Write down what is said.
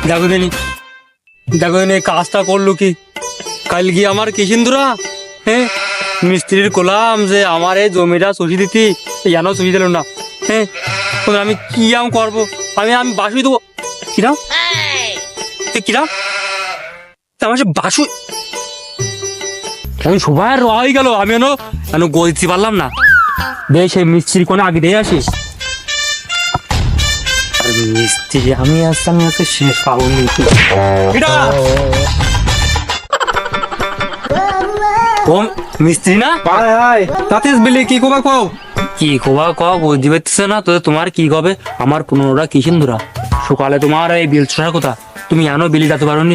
দেখো দিনি কাজটা করলো কি? কাল গিয়ে আমার কিসিন্দুরা হ্যাঁ মিস্ত্রির কোলাম যে আমার এই জমিটা চষি দিতি, জানো চষি দিল না। হ্যাঁ আমি কি আম করবো? আমি বাসুই দেবো। কিরাম কিরাম আমার সে বাসু আমি সবাই হয়ে গেল, আমি এনো গলতে পারলাম না। দে সেই মিস্ত্রি কোনো আগে দিয়ে আসিস। মিস্ত্রি আমি আজকে শেষ পাবো মিস্ত্রি না তাতে বিলি কি কবা কও? কি খোবা ক বুঝতে পারতেছে না তো? তোমার কি কবে আমার 15টা কিসিন্দুরা সকালে তোমার এই বিল কথা তুমি জানো বিলি যেতে পারো নি।